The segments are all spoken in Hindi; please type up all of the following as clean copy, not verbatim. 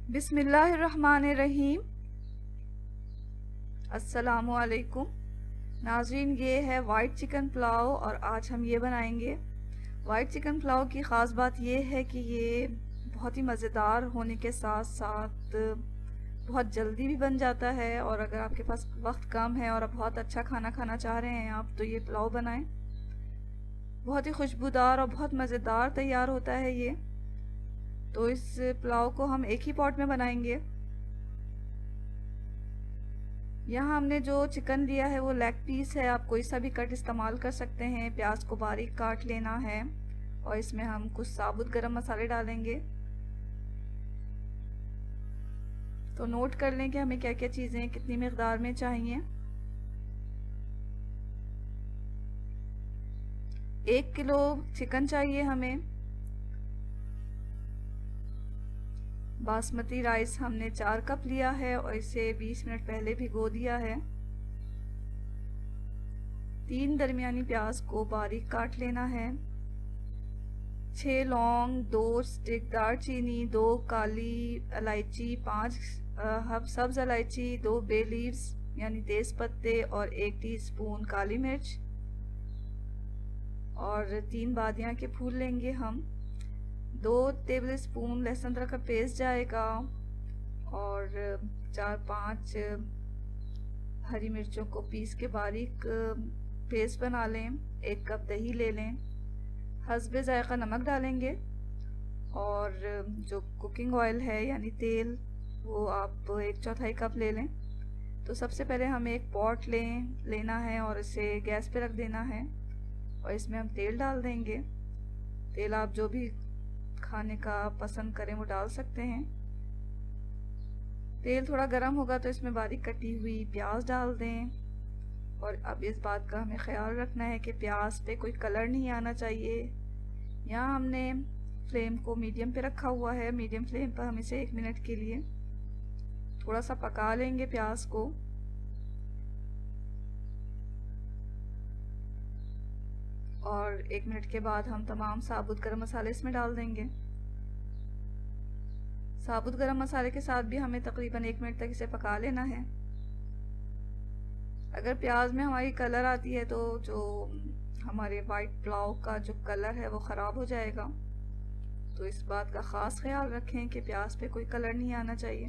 बिस्मिल्लाहिर्रहमानिर्रहीम। अस्सलामुअलैकुम नाज़रीन, ये है वाइट चिकन पुलाव और आज हम ये बनाएंगे। वाइट चिकन पुलाव की ख़ास बात ये है कि ये बहुत ही मज़ेदार होने के साथ साथ बहुत जल्दी भी बन जाता है। और अगर आपके पास वक्त कम है और आप बहुत अच्छा खाना खाना चाह रहे हैं आप, तो ये पुलाव बनाएं। बहुत ही खुशबूदार और बहुत मज़ेदार तैयार होता है ये। तो इस पुलाव को हम एक ही पॉट में बनाएंगे। यहाँ हमने जो चिकन लिया है वो लेग पीस है, आप कोई सा भी कट इस्तेमाल कर सकते हैं। प्याज को बारीक काट लेना है और इसमें हम कुछ साबुत गरम मसाले डालेंगे। तो नोट कर लें कि हमें क्या क्या चीज़ें कितनी मिकदार में चाहिए। 1 किलो चिकन चाहिए हमें। बासमती राइस हमने 4 कप लिया है और इसे 20 मिनट पहले भिगो दिया है। 3 दरमियानी प्याज को बारीक काट लेना है। 6 लौंग, 2 स्टिक दालचीनी, 2 काली इलायची, 5 सब्ज इलायची, 2 बे लीव्स यानी तेज पत्ते और 1 टीस्पून काली मिर्च और 3 बादियां के फूल लेंगे हम। 2 टेबल स्पून लहसुन अदरक का पेस्ट जाएगा और 4-5 हरी मिर्चों को पीस के बारीक पेस्ट बना लें। 1 कप दही ले लें। हस्बे जायका नमक डालेंगे और जो कुकिंग ऑयल है यानी तेल वो आप 1/4 कप ले लें। तो सबसे पहले हमें एक पॉट लेना है और इसे गैस पे रख देना है और इसमें हम तेल डाल देंगे। तेल आप जो भी खाने का पसंद करें वो डाल सकते हैं। तेल थोड़ा गर्म होगा तो इसमें बारीक कटी हुई प्याज डाल दें। और अब इस बात का हमें ख्याल रखना है कि प्याज पे कोई कलर नहीं आना चाहिए। यहाँ हमने फ्लेम को मीडियम पे रखा हुआ है। मीडियम फ्लेम पर हम इसे 1 मिनट के लिए थोड़ा सा पका लेंगे प्याज को। और 1 मिनट के बाद हम तमाम साबुत गरम मसाले इसमें डाल देंगे। साबुत गरम मसाले के साथ भी हमें तकरीबन 1 मिनट तक इसे पका लेना है। अगर प्याज में हमारी कलर आती है तो जो हमारे वाइट पुलाव का जो कलर है वो ख़राब हो जाएगा। तो इस बात का ख़ास ख्याल रखें कि प्याज पे कोई कलर नहीं आना चाहिए।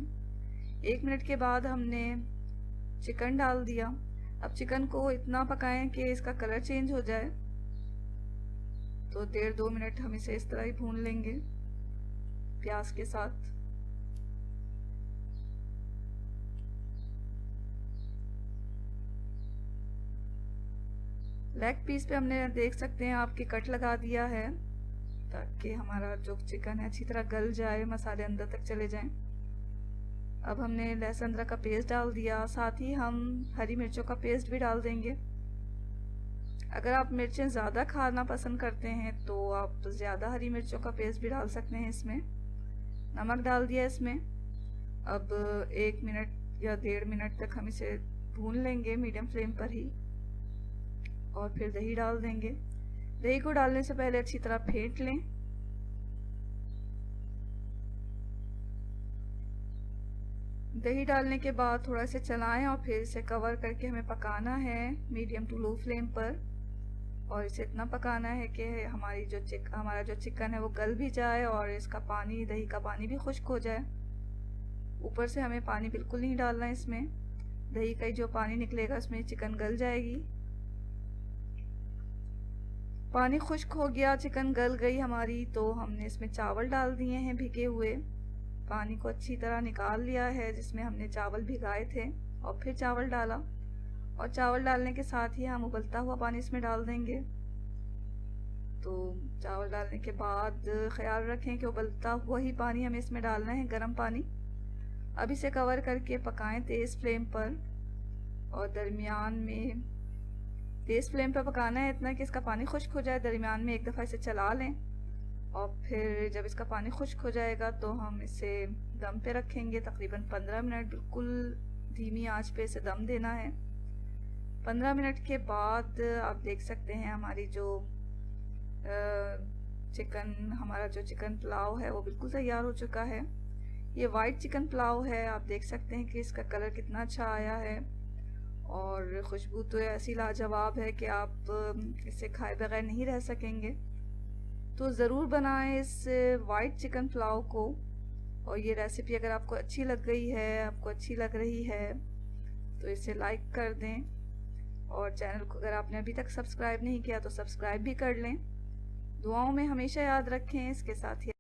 1 मिनट के बाद हमने चिकन डाल दिया। अब चिकन को इतना पकाएं कि इसका कलर चेंज हो जाए। तो 1.5-2 मिनट हम इसे इस तरह ही भून लेंगे प्याज के साथ। लेग पीस पे हमने देख सकते हैं आपके कट लगा दिया है ताकि हमारा जो चिकन है अच्छी तरह गल जाए, मसाले अंदर तक चले जाएं। अब हमने लहसुन अदरक का पेस्ट डाल दिया, साथ ही हम हरी मिर्चों का पेस्ट भी डाल देंगे। अगर आप मिर्चें ज़्यादा खाना पसंद करते हैं तो आप ज़्यादा हरी मिर्चों का पेस्ट भी डाल सकते हैं इसमें। नमक डाल दिया इसमें। अब 1 मिनट या 1.5 मिनट तक हम इसे भून लेंगे मीडियम फ्लेम पर ही। और फिर दही डाल देंगे। दही को डालने से पहले अच्छी तरह फेंट लें। दही डालने के बाद थोड़ा इसे चलाएं और फिर इसे कवर करके हमें पकाना है मीडियम टू लो फ्लेम पर। और इसे इतना पकाना है कि हमारा जो चिकन है वो गल भी जाए और इसका पानी, दही का पानी भी खुश्क हो जाए। ऊपर से हमें पानी बिल्कुल नहीं डालना है इसमें। दही का जो पानी निकलेगा उसमें चिकन गल जाएगी। पानी खुश्क हो गया, चिकन गल गई हमारी, तो हमने इसमें चावल डाल दिए हैं भिगे हुए। पानी को अच्छी तरह निकाल लिया है जिसमें हमने चावल भिगाए थे और फिर चावल डाला। और चावल डालने के साथ ही हम उबलता हुआ पानी इसमें डाल देंगे। तो चावल डालने के बाद ख्याल रखें कि उबलता हुआ ही पानी हमें इसमें डालना है, गर्म पानी। अब इसे कवर करके पकाएं तेज़ फ्लेम पर और दरमियान में तेज़ फ्लेम पर पकाना है इतना कि इसका पानी खुश्क हो जाए। दरमियान में एक दफ़ा इसे चला लें और फिर जब इसका पानी खुश्क हो जाएगा तो हम इसे दम पे रखेंगे तकरीबन 15 मिनट। बिल्कुल धीमी आंच पे इसे दम देना है। 15 मिनट के बाद आप देख सकते हैं हमारी जो हमारा जो चिकन पुलाव है वो बिल्कुल तैयार हो चुका है। ये वाइट चिकन पुलाव है, आप देख सकते हैं कि इसका कलर कितना अच्छा आया है और खुशबू तो ऐसी लाजवाब है कि आप इसे खाए बगैर नहीं रह सकेंगे। तो ज़रूर बनाएं इस वाइट चिकन पुलाव को। और ये रेसिपी अगर आपको अच्छी लग गई है, आपको अच्छी लग रही है, तो इसे लाइक कर दें और चैनल को अगर आपने अभी तक सब्सक्राइब नहीं किया तो सब्सक्राइब भी कर लें। दुआओं में हमेशा याद रखें। इसके साथ ही